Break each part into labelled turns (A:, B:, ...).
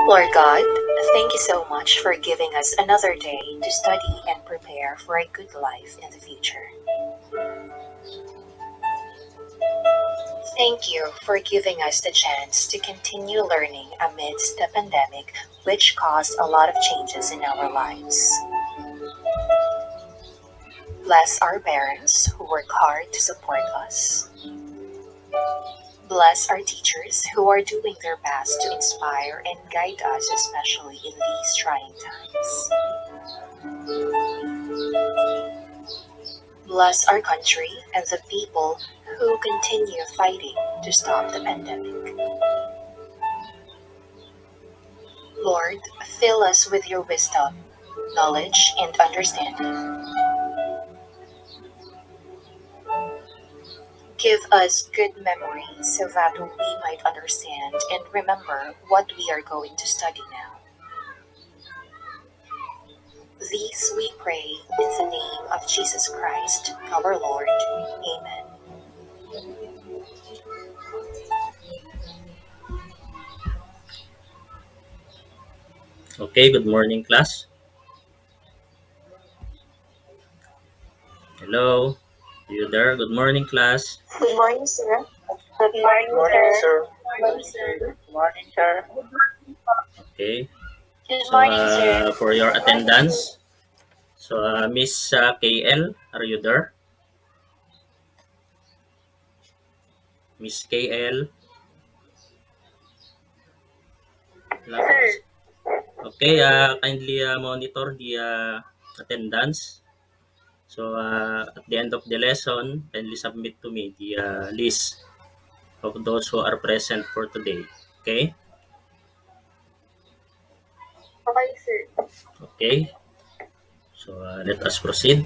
A: Lord God, thank you so much for giving us another day to study and prepare for a good life in the future. Thank you for giving us the chance to continue learning amidst the pandemic, which caused a lot of changes in our lives. Bless our parents who work hard to support us. Bless our teachers who are doing their best to inspire and guide us, especially in these trying times. Bless our country and the people who continue fighting to stop the pandemic. Lord, fill us with your wisdom, knowledge, and understanding. Give us good memory so that we might understand and remember what we are going to study now. These we pray in the name of Jesus Christ, our Lord. Amen.
B: Okay, good morning, class. Hello, you there? Good morning, class.
A: Good morning, sir. Good
C: Good
A: morning,
C: morning,
A: sir.
C: sir.
A: Good morning, sir.
C: Good morning, sir.
B: Okay,
A: Good
B: so
A: morning, sir.
B: for your attendance, so Miss KL, are you there? Miss KL, wala po
C: Sir,
B: kasi. Okay, kindly monitor the attendance. So at the end of the lesson, kindly submit to me the list of those who are present for today. Okay,
C: okay, sir.
B: okay. So let us proceed.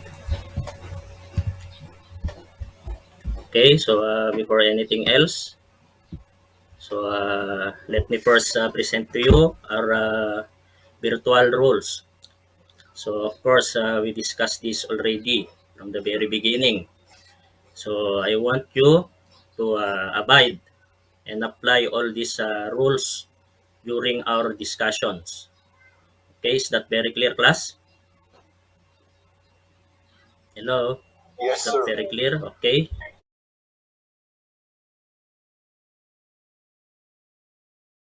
B: Okay, so before anything else, so let me first present to you our virtual rules. So of course, we discussed this already from the very beginning. So I want you to abide and apply all these rules during our discussions. Okay, is that very clear, class? Hello,
C: Yes,
B: is that
C: sir.
B: very clear? Okay.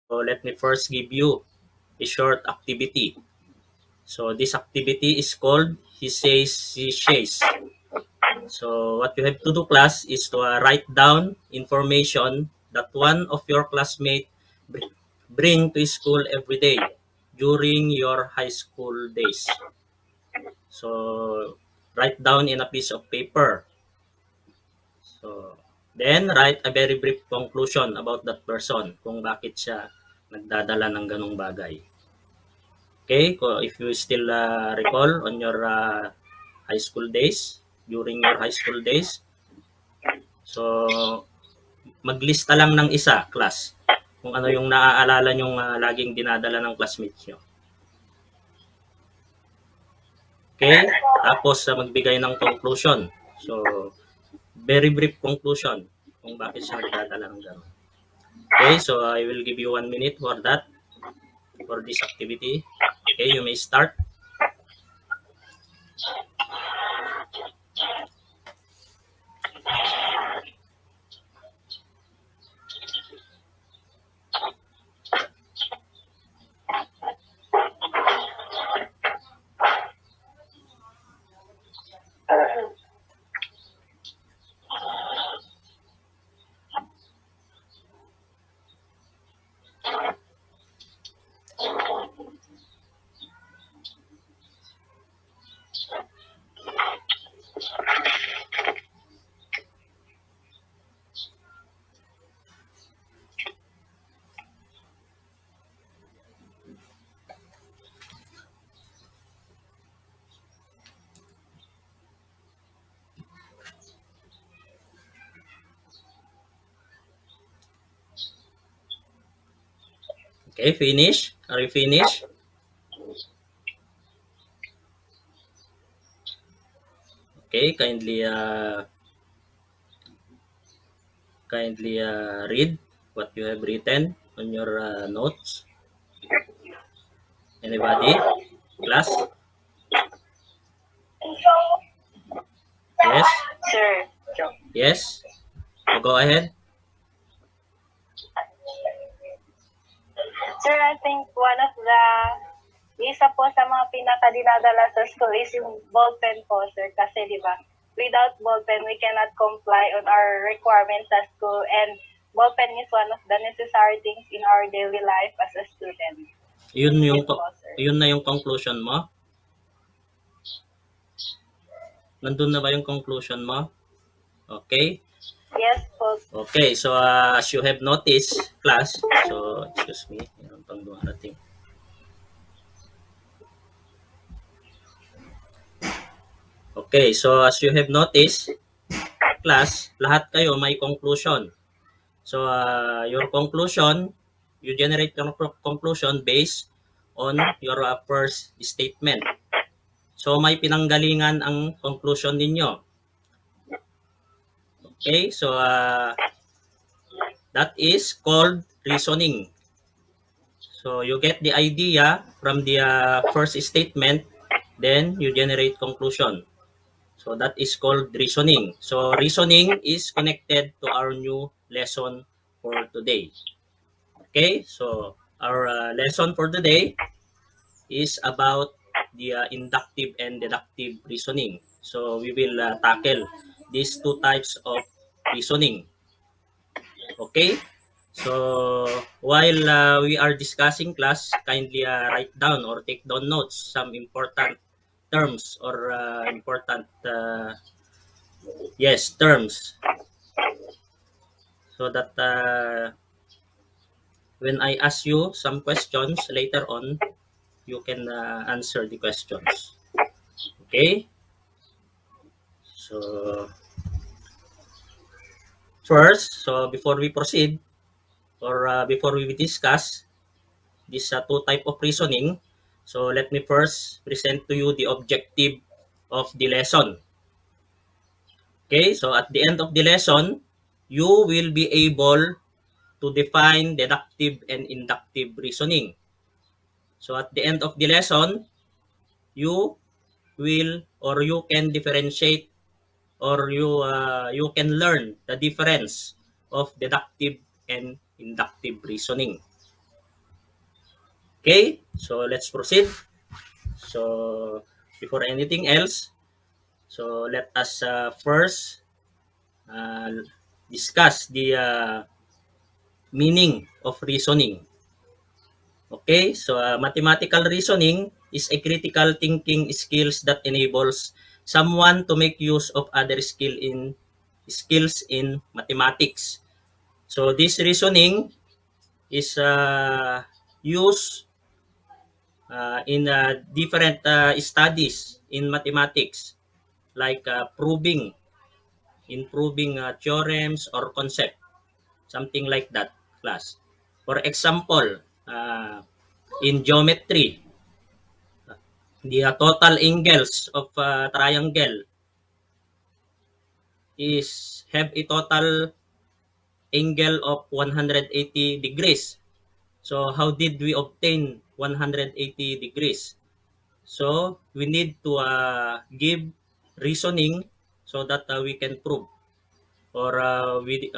B: So let me first give you a short activity. So this activity is called He Says, She Says. So what you have to do, class, is to write down information that one of your classmates bring to school every day during your high school days. So write down in a piece of paper. So then write a very brief conclusion about that person kung bakit siya nagdadala ng ganong bagay. Okay, if you still recall on your high school days, during your high school days, so maglista lang ng isa, class, kung ano yung naaalala nyong laging dinadala ng classmates nyo. Okay? Tapos magbigay ng conclusion. So, very brief conclusion kung bakit siya nagdadala ng gano'n. Okay, so I will give you 1 minute for that, for this activity. Okay, you may start. Okay, finish? Are you finished? Okay, kindly read what you have written on your notes. Anybody? Class? Yes?
C: Sir.
B: Yes? So go ahead.
C: Sir, I think one of the isa po sa mga pinaka-dinadala sa school is yung ballpen po, sir. Kasi, di ba, without ballpen, we cannot comply on our requirements sa school. And ballpen is one of the necessary things in our daily life as a student.
B: Yun yung
C: Yes po, sir.
B: yun na yung conclusion mo? Nandun na ba yung conclusion mo? Okay?
C: Yes po.
B: Okay, so as you have noticed, class, so excuse me, meron pang dumarating. Okay, so as you have noticed, class, lahat kayo may conclusion. So your conclusion, you generate your conclusion based on your first statement. So may pinanggalingan ang conclusion ninyo. Okay, so that is called reasoning. So you get the idea from the first statement, then you generate conclusion. So that is called reasoning. So reasoning is connected to our new lesson for today. Okay, so our lesson for today is about the inductive and deductive reasoning. So we will tackle these two types of reasoning. Okay, so while we are discussing, class, kindly write down or take down notes some important terms or important terms, so that when I ask you some questions later on, you can answer the questions. Okay, so first, so before we proceed or before we discuss this two type of reasoning, so let me first present to you the objective of the lesson. Okay, so at the end of the lesson, you will be able to define deductive and inductive reasoning. So at the end of the lesson, you will or you can differentiate or you can learn the difference of deductive and inductive reasoning. Okay, so let's proceed. So before anything else, so let us first discuss the meaning of reasoning. Okay, so mathematical reasoning is a critical thinking skills that enables someone to make use of other skills in mathematics. So this reasoning is used in different studies in mathematics, like proving theorems or concept, something like that, class. For example, in geometry, the total angles of a triangle is have a total angle of 180 degrees. So how did we obtain 180 degrees? So we need to give reasoning so that we can prove, or we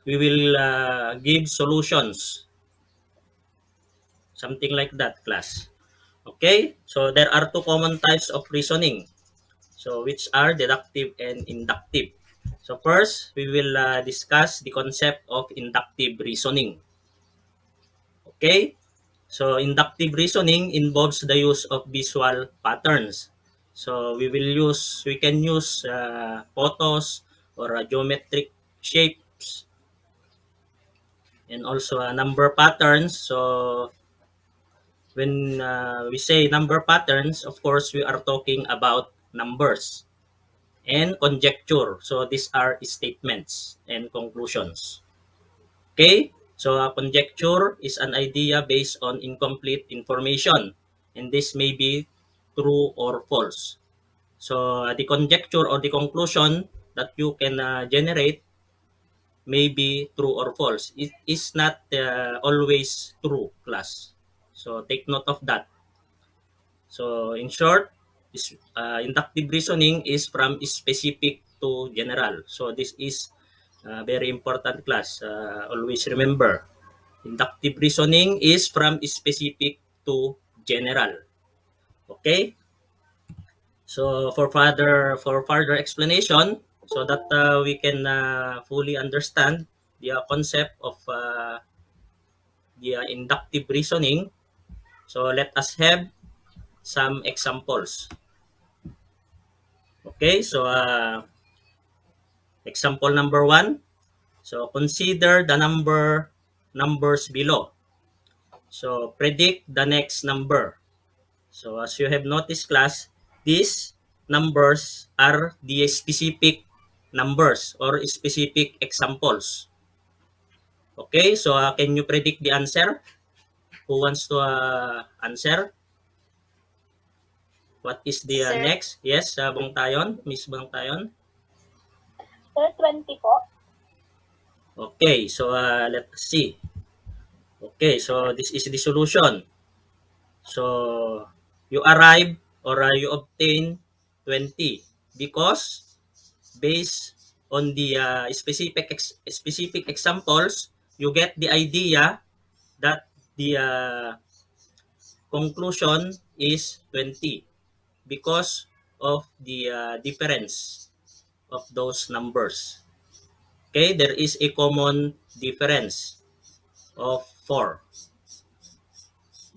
B: will give solutions, something like that, class. Okay, so there are two common types of reasoning, so which are deductive and inductive. So first, we will discuss the concept of inductive reasoning. Okay, so inductive reasoning involves the use of visual patterns. So we can use photos or geometric shapes, and also number patterns. So when we say number patterns, of course, we are talking about numbers. And conjecture. So these are statements and conclusions. Okay? So conjecture is an idea based on incomplete information, and this may be true or false. So the conjecture or the conclusion that you can generate may be true or false. It is not always true, class. So take note of that. So in short, inductive reasoning is from specific to general. So this is very important class. Always remember, inductive reasoning is from specific to general. Okay? So for further explanation, so that we can fully understand the concept of the inductive reasoning, so let us have some examples. Okay, so example number 1. So consider the numbers below. So predict the next number. So as you have noticed, class, these numbers are the specific numbers or specific examples. Okay, so can you predict the answer? Who wants to answer? What is the
A: Sir.
B: next? Yes, Bangtayon, Miss Bangtayon.
C: Sir, 20 po.
B: Okay, so let us see. Okay, so this is the solution. So you arrive or you obtain 20 because based on the specific examples, you get the idea that the conclusion is 20 because of the difference of those numbers. Okay, there is a common difference of 4.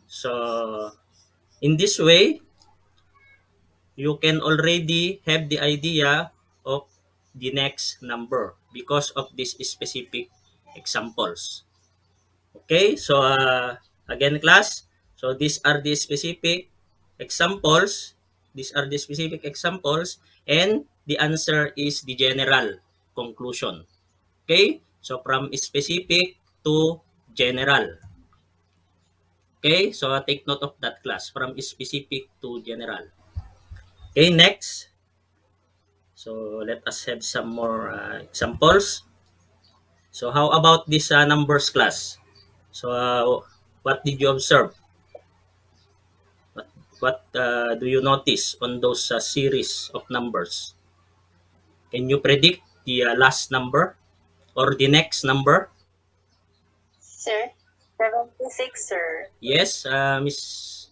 B: So in this way, you can already have the idea of the next number because of these specific examples. Okay, so again, class, so these are the specific examples. These are the specific examples, and the answer is the general conclusion. Okay, so from specific to general. Okay, so take note of that, class, from specific to general. Okay, next. So let us have some more examples. So how about this numbers, class? So what did you observe? What do you notice on those series of numbers? Can you predict the last number or the next number?
A: Sir, 76, sir.
B: Yes, Miss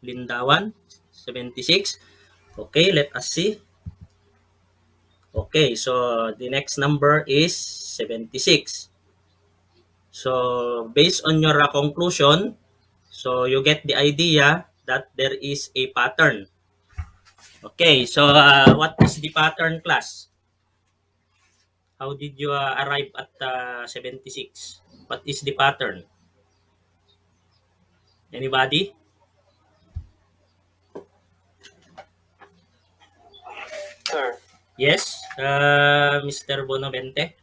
B: Lindawan, 76. Okay, let us see. Okay, so the next number is 76. So based on your conclusion, so you get the idea that there is a pattern. Okay, so what is the pattern, class? How did you arrive at 76? What is the pattern? Anybody?
D: Sir,
B: Yes, Mr. Bonavente?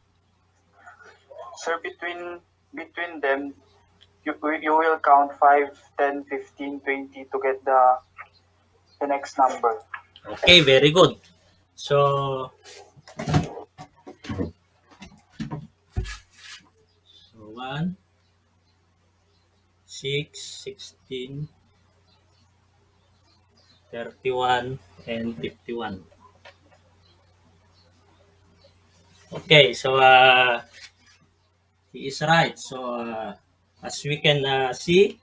D: sir, between them, you will count 5, 10, 15, 20 to get the next number.
B: Okay, very good. So 1, 6, 16, 31, and 51. Okay, so he is right. So as we can see,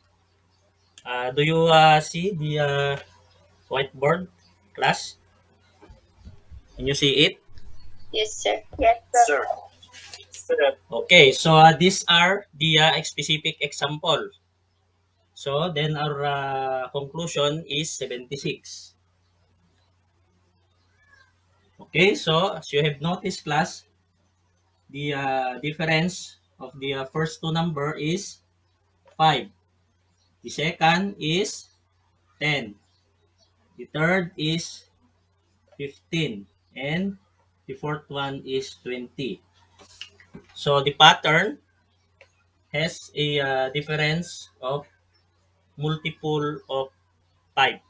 B: do you see the whiteboard, class? Can you see it?
A: Yes, sir.
C: Yes, sir.
D: Sir,
B: Okay, so these are the specific examples. So then our conclusion is 76. Okay, so as you have noticed, class, the difference of the first two number is 5. The second is 10. The third is 15. And the fourth one is 20. So the pattern has a difference of multiple of 5.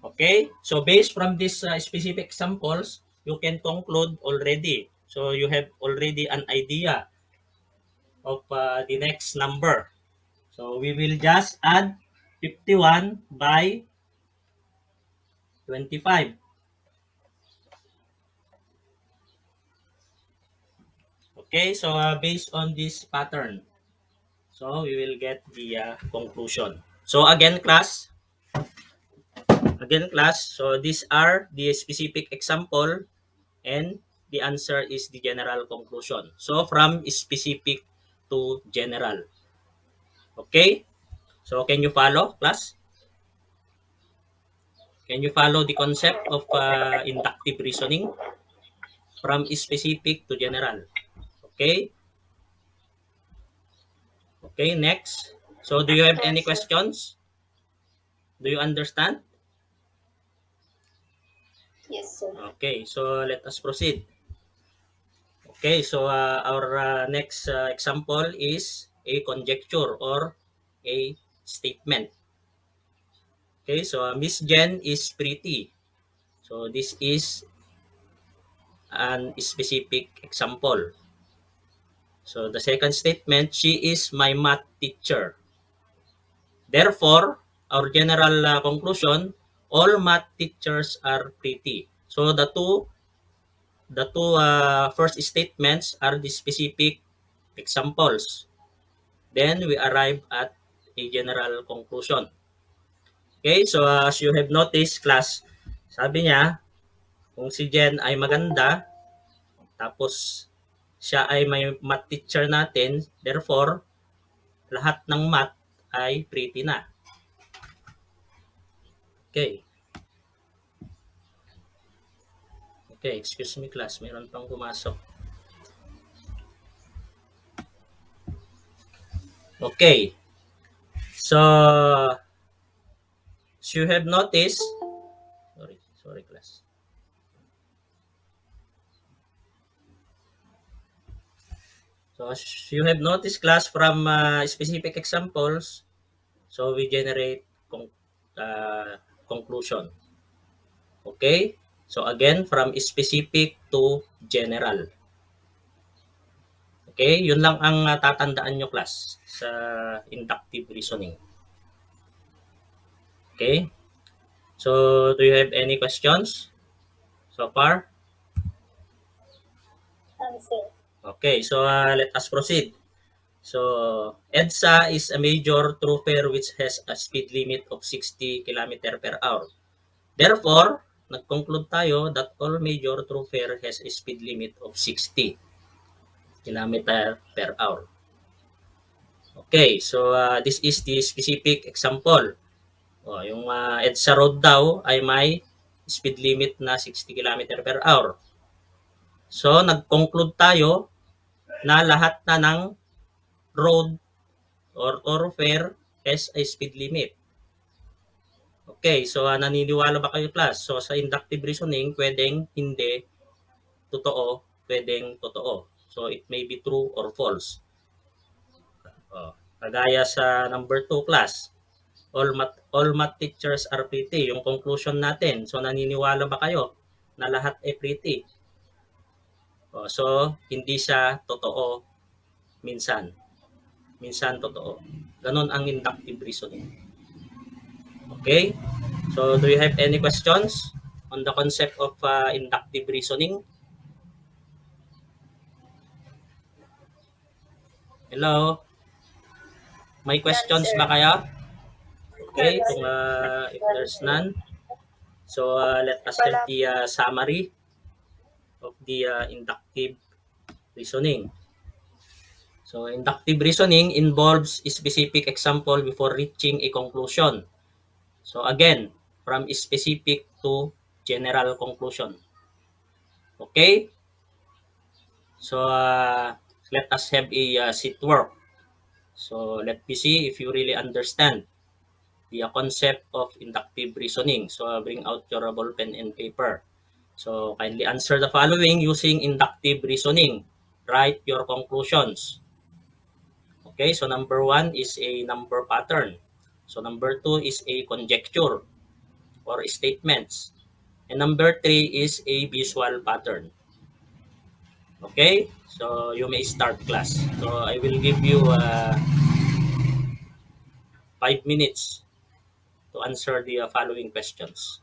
B: Okay? So based from these specific examples, you can conclude already. So you have already an idea of the next number. So we will just add 51 by 25. Okay, so based on this pattern, so we will get the conclusion. So again class, so these are the specific example and the answer is the general conclusion. So from specific to general. Okay? So can you follow, class? Can you follow the concept of inductive reasoning from specific to general? Okay? Okay, next. So do you have any
C: Yes, sir.
B: questions? Do you understand?
C: Yes, sir.
B: Okay, so let us proceed. Okay, so our next example is a conjecture or a statement. Okay, so Miss Jen is pretty. So this is an specific example. So the second statement, she is my math teacher. Therefore, our general conclusion, all math teachers are pretty. So the two first statements are the specific examples. Then we arrive at a general conclusion. Okay, so as you have noticed, class, sabi niya, kung si Jen ay maganda, tapos siya ay may math teacher natin, therefore, lahat ng math ay pretty na. Okay. Okay, excuse me class, mayroon pang pumasok. Okay. So, as you have noticed, sorry class. So, as you have noticed class from specific examples, so we generate conclusion. Okay? So, again, from specific to general. Okay? Yun lang ang tatandaan nyo class sa inductive reasoning. Okay? So, do you have any questions so far?
C: Answer.
B: Okay, so let us proceed. So, EDSA is a major thoroughfare which has a speed limit of 60 km per hour. Therefore, nag-conclude tayo that all major thoroughfare has a speed limit of 60 km per hour. Okay, so this is the specific example. Yung EDSA road daw ay may speed limit na 60 km per hour. So, nag-conclude tayo na lahat na ng road or thoroughfare has a speed limit. Okay, so naniniwala ba kayo class? So, sa inductive reasoning, pwedeng hindi totoo, pwedeng totoo. So, it may be true or false. Kagaya sa number 2 class, all math teachers are pretty. Yung conclusion natin, so naniniwala ba kayo na lahat ay pretty? So, hindi siya totoo minsan. Minsan totoo. Ganon ang inductive reasoning. Okay? So, do you have any questions on the concept of inductive reasoning? Hello? May questions ba kayo? Okay, kung if there's none, so let us have the summary of the inductive reasoning. So, inductive reasoning involves a specific example before reaching a conclusion. So, again, from specific to general conclusion. Okay? So, let us have a seat work. So, let me see if you really understand the concept of inductive reasoning. So, bring out your ball pen and paper. So, kindly answer the following using inductive reasoning. Write your conclusions. Okay, so number 1 is a number pattern. So, number 2 is a conjecture or statements. And number 3 is a visual pattern. Okay, so you may start class. So, I will give you 5 minutes to answer the following questions.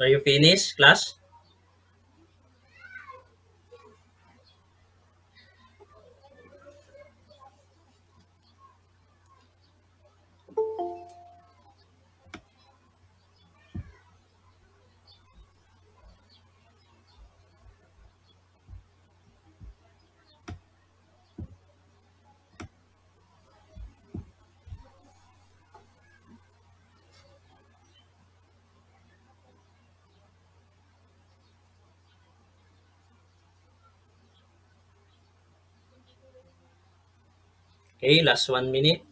B: Are you finished, class? Okay, last 1 minute.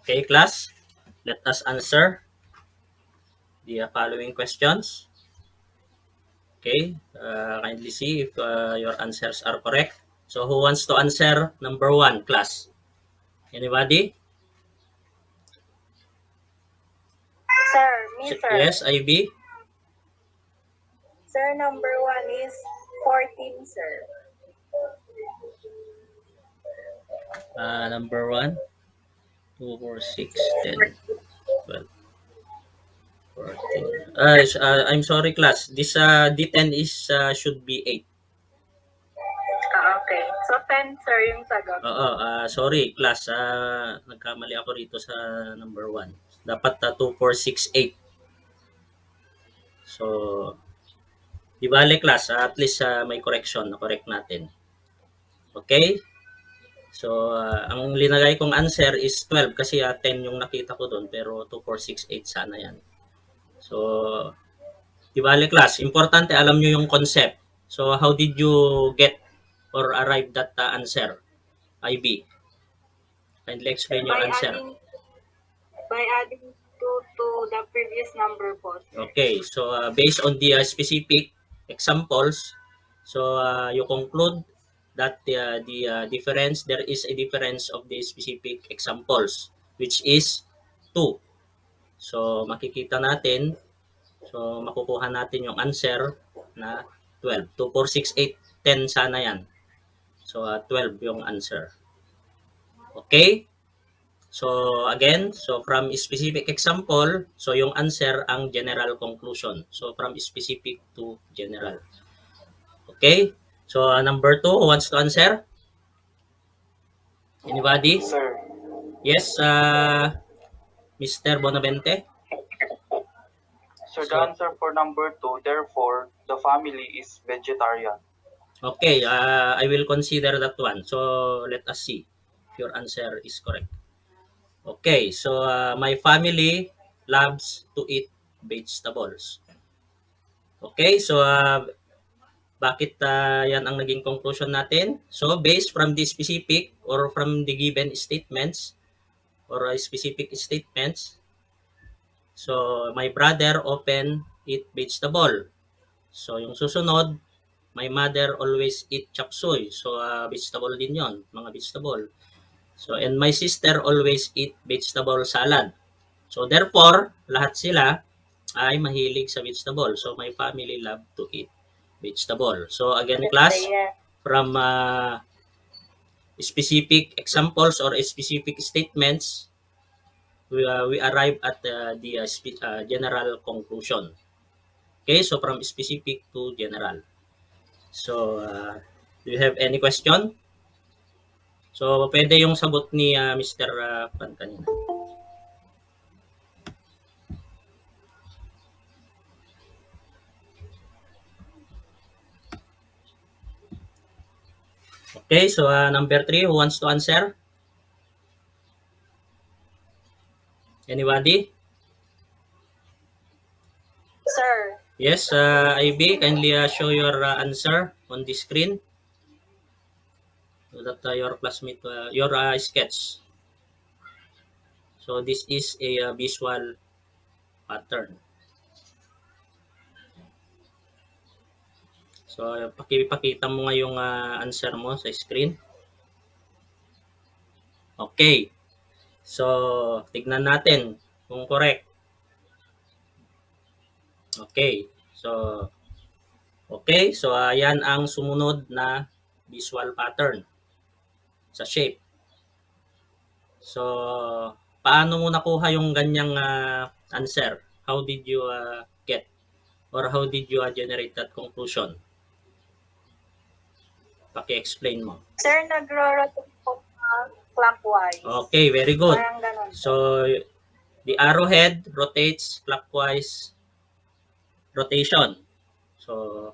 B: Okay, class, let us answer the following questions. Okay, kindly see if your answers are correct. So who wants to answer number 1, class? Anybody?
C: Sir, me, sir.
B: Yes, Ivy?
C: Sir, number 1 is 14, sir.
B: Number 1, 2, 4, 6, 10, 12, 14. I'm sorry, class. This D10 is should be 8.
C: Okay. So 10, sir, yung sagot.
B: Oo, sorry, class. Nagkamali ako rito sa number 1. Dapat 2, 4, 6, 8. So, di bale, class. At least may correction. Na-correct natin. Okay? So, ang linagay kong answer is 12 kasi 10 yung nakita ko doon pero 2, 4, 6, 8 sana yan. So, di bale class, importante alam nyo yung concept. So, how did you get or arrive that answer? IB. Kindly explain your answer.
C: By adding 2 to the previous number po.
B: Okay, so based on the specific examples, so you conclude that the difference, there is a difference of the specific examples, which is 2. So makikita natin, so makukuha natin yung answer na 12. 2, 4, 6, 8, 10 sana yan. So 12 yung answer. Okay? So again, so from specific example, so yung answer ang general conclusion. So from specific to general. Okay? So number 2, who wants to answer? Anybody?
D: Sir,
B: Yes, Mr. Bonavente?
D: sir, the answer for number 2, therefore, the family is vegetarian.
B: Okay, I will consider that one. So let us see if your answer is correct. Okay, so my family loves to eat vegetables. Okay, so bakit yan ang naging conclusion natin? So based from the specific or from the given statements or specific statements, so my brother often eat vegetable. So yung susunod, my mother always eat chop suey. So vegetable din yon, mga vegetable. So and my sister always eat vegetable salad. So therefore, lahat sila ay mahilig sa vegetable. So my family love to eat vegetable. So again class, from specific examples or specific statements, we arrive at the general conclusion. Okay, so from specific to general. So do you have any question? So pwede yung sagot ni Mr. Pan kanina. Okay, so number 3, who wants to answer? Anybody?
C: Sir,
B: Yes, IB, kindly show your answer on the screen so that your classmate, your sketch. So this is a visual pattern. So pakipakita mo nga yung answer mo sa screen. Okay. So tignan natin kung correct. Okay. So yan ang sumunod na visual pattern sa shape. So paano mo nakuha yung ganyang answer? How did you get or how did you generate that conclusion? Paki-explain mo.
C: sir, nagro-rotate po clockwise.
B: Okay, very good.
C: Parang ganun.
B: So the arrowhead rotates clockwise rotation. So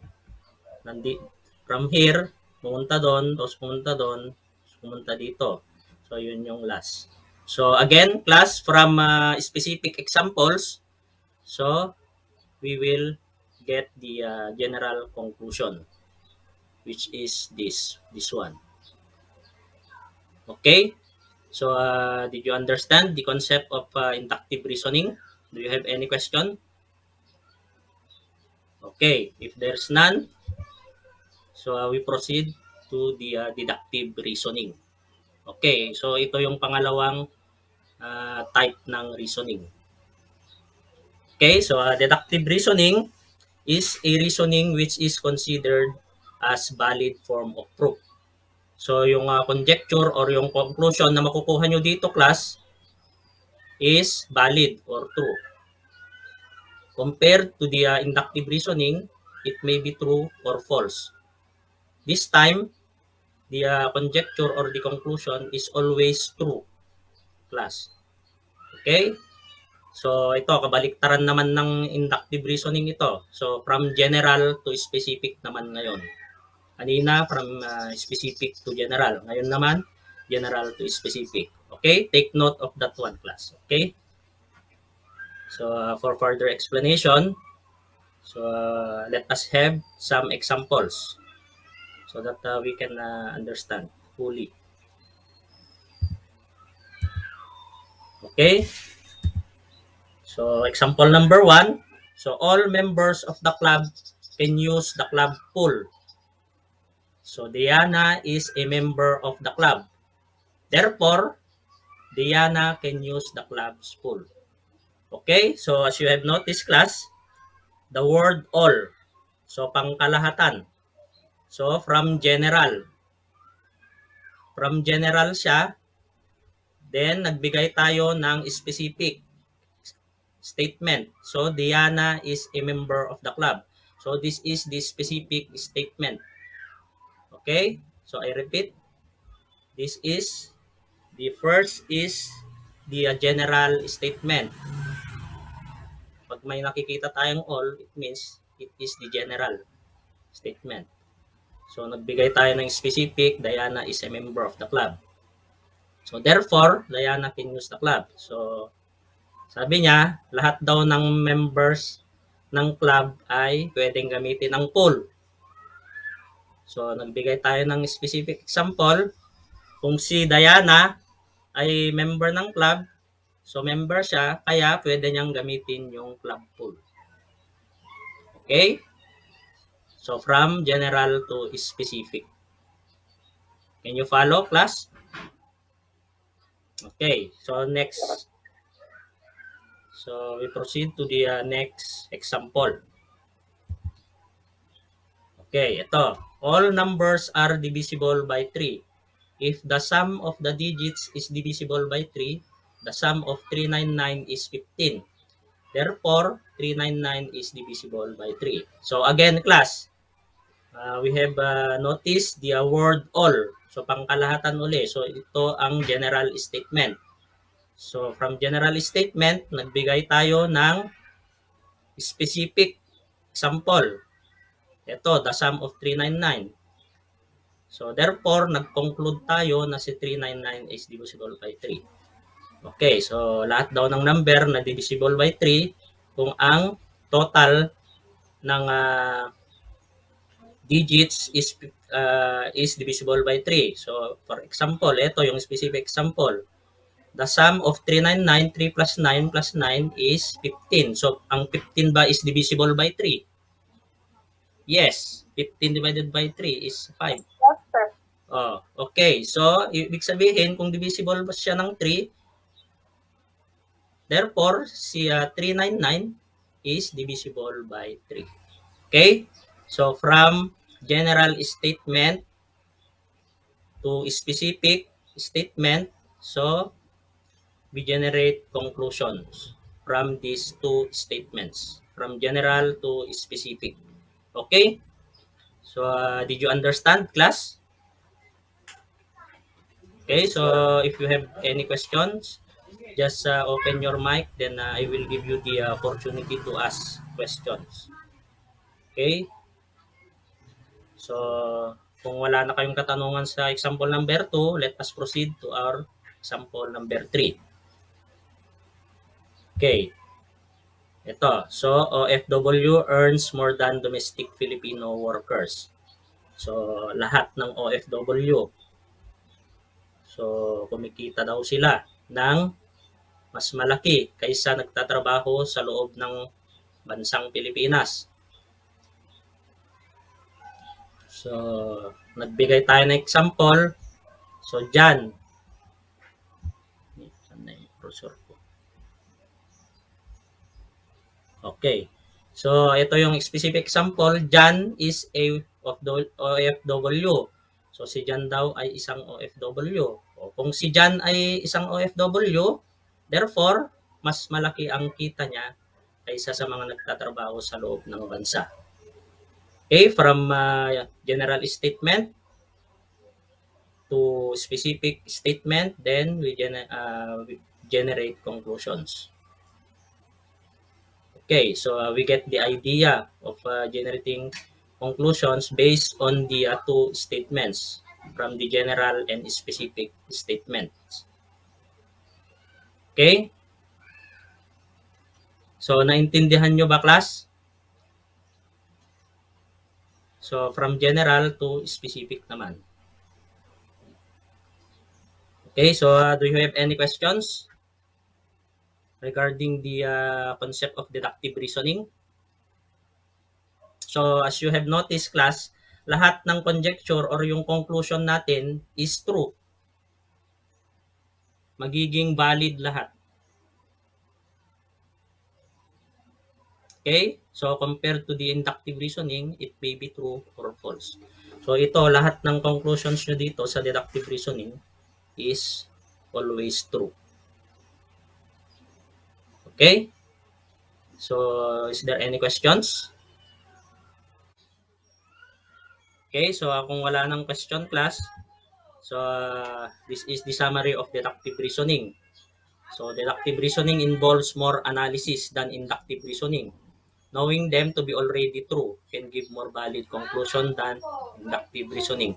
B: from here, pumunta doon, tapos pumunta dito. So yun yung last. So again, class, from specific examples, so we will get the general conclusion, which is this one. Okay? So did you understand the concept of inductive reasoning? Do you have any question? Okay, if there's none, so we proceed to the deductive reasoning. Okay, so ito yung pangalawang type ng reasoning. Okay, so deductive reasoning is a reasoning which is considered as valid form of proof. So yung conjecture or yung conclusion na makukuha nyo dito class is valid or true. Compared to the inductive reasoning, it may be true or false. This time, the conjecture or the conclusion is always true, class. Okay? So ito, kabaliktaran naman ng inductive reasoning ito. So from general to specific naman ngayon. Kanina, from specific to general. Ngayon naman, general to specific. Okay, take note of that one, class. Okay, so for further explanation, so let us have some examples so that we can understand fully. Okay, so example number 1. So all members of the club can use the club pool. So Diana is a member of the club. Therefore, Diana can use the club's pool. Okay, so as you have noticed, class, the word all. So pangkalahatan. So from general. From general siya, then nagbigay tayo ng specific statement. So Diana is a member of the club. So this is the specific statement. Okay? So I repeat, this is the first is the general statement. Pag may nakikita tayong all, it means it is the general statement. So nagbigay tayo ng specific, Diana is a member of the club. So therefore, Diana can use the club. So sabi niya, lahat daw ng members ng club ay pwedeng gamitin ang pool. So nagbigay tayo ng specific example. Kung si Diana ay member ng club, so member siya, kaya pwede niyang gamitin yung club pool. Okay? So from general to specific. Can you follow, class? Okay, so next. So we proceed to the next example. Okay, ito. All numbers are divisible by 3. If the sum of the digits is divisible by 3, the sum of 399 is 15. Therefore, 399 is divisible by 3. So again, class, we have noticed the word all. So pangkalahatan uli. So ito ang general statement. So from general statement, nagbigay tayo ng specific example. Ito, the sum of 399. So therefore, nag-conclude tayo na si 399 is divisible by 3. Okay, so lahat daw ng number na divisible by 3 kung ang total ng digits is divisible by 3. So for example, ito yung specific example. The sum of 399, 3 plus 9 plus 9 is 15. So ang 15 ba is divisible by 3? Yes, 15 divided by 3 is 5.
C: Yes, sir.
B: Oh, okay. So, ibig sabihin, kung divisible ba siya ng 3, therefore, si 399 is divisible by 3. Okay? So, from general statement to specific statement, so, we generate conclusions from these two statements, from general to specific. Okay? So, did you understand, class? Okay, so if you have any questions, just open your mic, then I will give you the opportunity to ask questions. Okay? So, kung wala na kayong katanungan sa example number 2, let us proceed to our example number 3. Okay. Ito. So, OFW earns more than domestic Filipino workers. So, lahat ng OFW. So, kumikita daw sila ng mas malaki kaysa nagtatrabaho sa loob ng bansang Pilipinas. So, nagbigay tayo ng example. So, John. Saan na yung cursor ko? Okay. So, ito yung specific example. John is a OFW. So, si John daw ay isang OFW. O, kung si John ay isang OFW, therefore, mas malaki ang kita niya kaysa sa mga nagtatrabaho sa loob ng bansa. Okay, from general statement to specific statement, then we generate conclusions. Okay, so we get the idea of generating conclusions based on the two statements. from the general and specific statements. Okay? So, naintindihan nyo ba, class? So, from general to specific naman. Okay, so do you have any questions regarding the concept of deductive reasoning? So, as you have noticed, class, lahat ng conjecture or yung conclusion natin is true. Magiging valid lahat. Okay? So, compared to the inductive reasoning, it may be true or false. So, ito, lahat ng conclusions nyo dito sa deductive reasoning is always true. Okay? So, is there any questions? Okay, so kung wala nang question, class, so this is the summary of deductive reasoning. So, deductive reasoning involves more analysis than inductive reasoning. Knowing them to be already true can give more valid conclusion than inductive reasoning.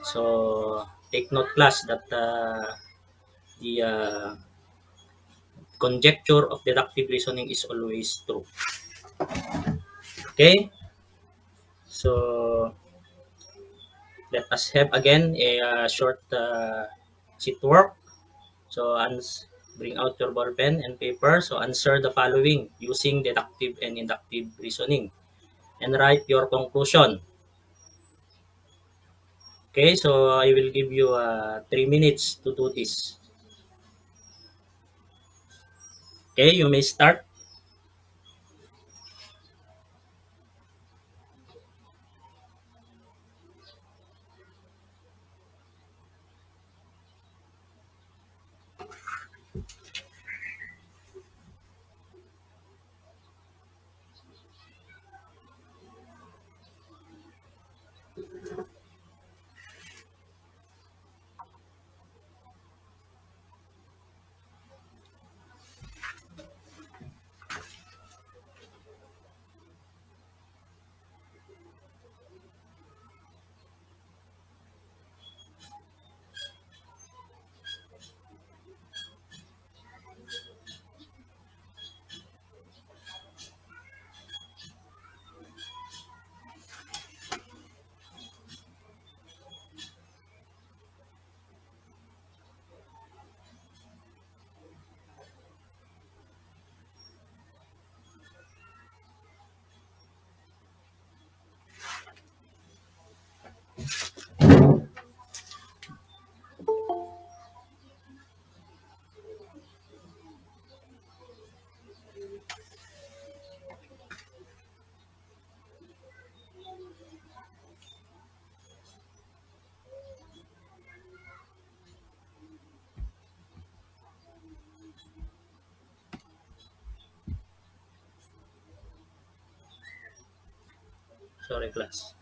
B: So, take note, class, that the conjecture of deductive reasoning is always true. Okay? So, let us have again a short sheet work. So, bring out your ball pen and paper. So, answer the following using deductive and inductive reasoning and write your conclusion. Okay, so I will give you 3 minutes to do this. Okay, you may start. Sorry, class.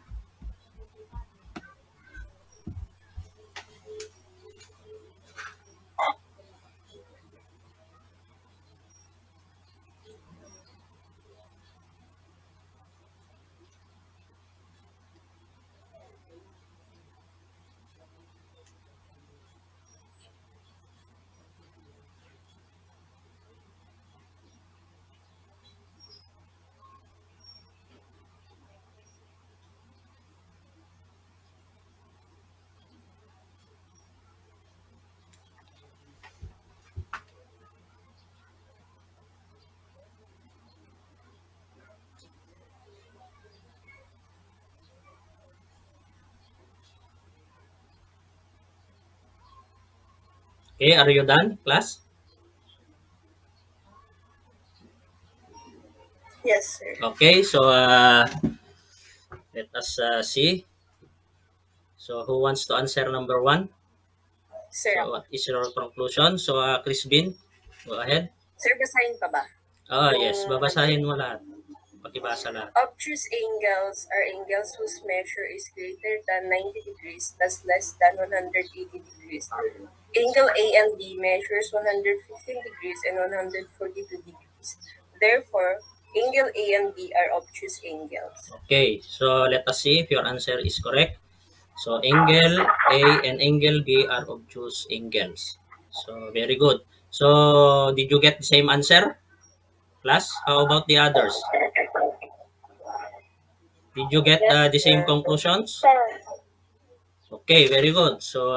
B: Okay, are you done, class?
E: Yes, sir.
B: Okay, so let us see. So, who wants to answer number 1?
E: Sir,
B: So, what is your conclusion? So, Crispin, go ahead.
E: sir, basahin pa ba?
B: Yes, babasahin mo lahat. Pakibasa lahat.
E: Obtuse angles are angles whose measure is greater than 90 degrees thus less than 180 degrees. Angle A and B measures 115 degrees and 142 degrees. Therefore, angle A and B are obtuse angles.
B: Okay, so let us see if your answer is correct. So angle A and angle B are obtuse angles. So very good. So did you get the same answer, class? How about the others? Did you get
C: Yes,
B: the same
C: sir.
B: conclusions?
C: Sir.
B: Okay, very good. So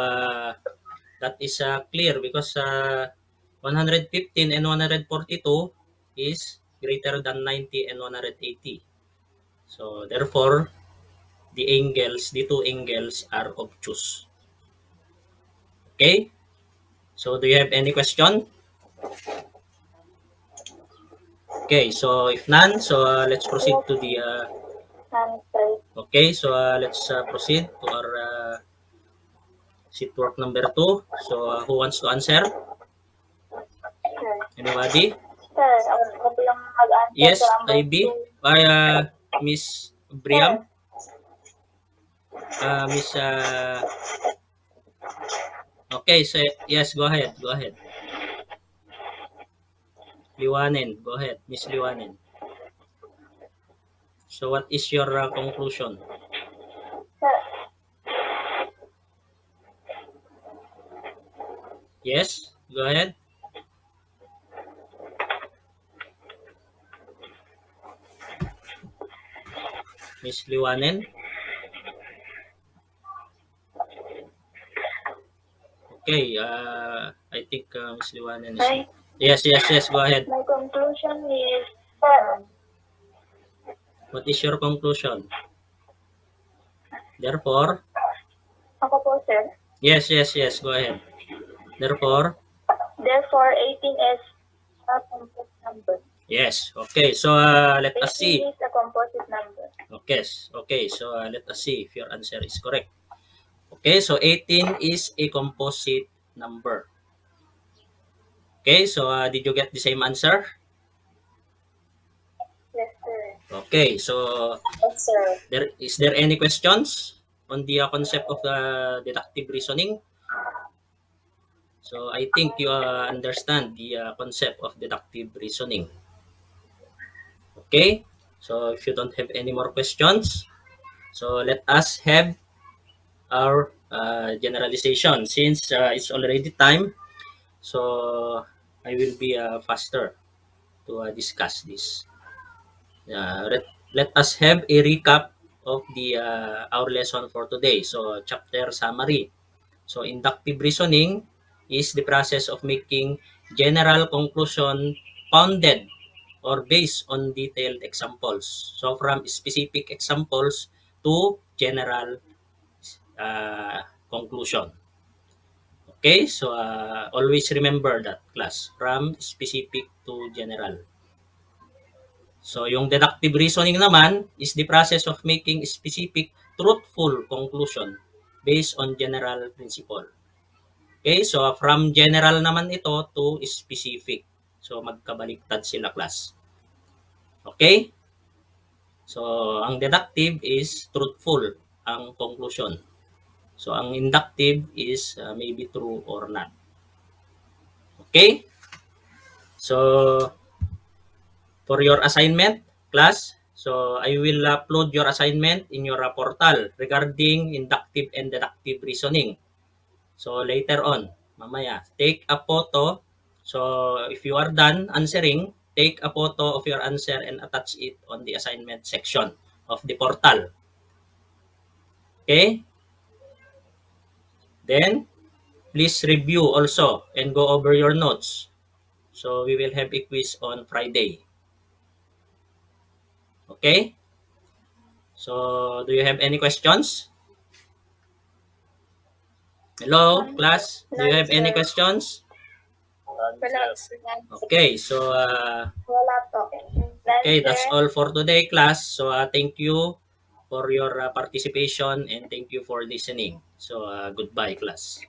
B: that is clear because 115 and 142 is greater than 90 and 180. So therefore, the two angles are obtuse. Okay? So do you have any question? Okay, so if none, so let's proceed to the okay, so let's proceed to our sheet work number 2. So who wants to answer? Anybody?
C: Sir, ako po yung mag-answer
B: Yes,
C: sa number
B: IB.
C: 2.
B: By Miss Briam. Miss okay, so yes, go ahead. Go ahead. Liwanen, go ahead, Miss Liwanen. So what is your conclusion?
C: Sir,
B: Yes, go ahead. Miss Liwanen. Okay, I think Miss Liwanen is...
C: my,
B: Yes, go ahead.
C: my conclusion is, sir,
B: What is your conclusion? Therefore,
C: ako po, sir.
B: yes, go ahead. Therefore,
C: 18 is a composite number.
B: yes, okay, so let us
C: 18
B: see.
C: is a composite number.
B: Okay, so let us see if your answer is correct. Okay, so 18 is a composite number. Okay, so did you get the same answer?
C: Yes, sir.
B: Okay, so
C: Yes, sir.
B: is there any questions on the concept of deductive reasoning? So I think you understand the concept of deductive reasoning. Okay, so if you don't have any more questions, so let us have our generalization. Since it's already time, so I will be faster to discuss this. Let us have a recap of the our lesson for today. So chapter summary. So inductive reasoning is the process of making general conclusion founded or based on detailed examples. So from specific examples to general conclusion. Okay, so always remember that, class, from specific to general. So yung deductive reasoning naman is the process of making specific truthful conclusion based on general principle. Okay, so from general naman ito to specific. So magkabaliktad sila, class. Okay? So ang deductive is truthful ang conclusion. So ang inductive is maybe true or not. Okay? So for your assignment, class, so I will upload your assignment in your portal regarding inductive and deductive reasoning. So later on, mamaya, take a photo. So if you are done answering, take a photo of your answer and attach it on the assignment section of the portal. Okay? Then, please review also and go over your notes. So we will have a quiz on Friday. Okay? So, do you have any questions? Hello, class? Do you have any questions?
C: Wala, sir.
B: Okay, so
C: Wala po.
B: okay, that's all for today, class. So thank you for your participation and thank you for listening. So goodbye, class.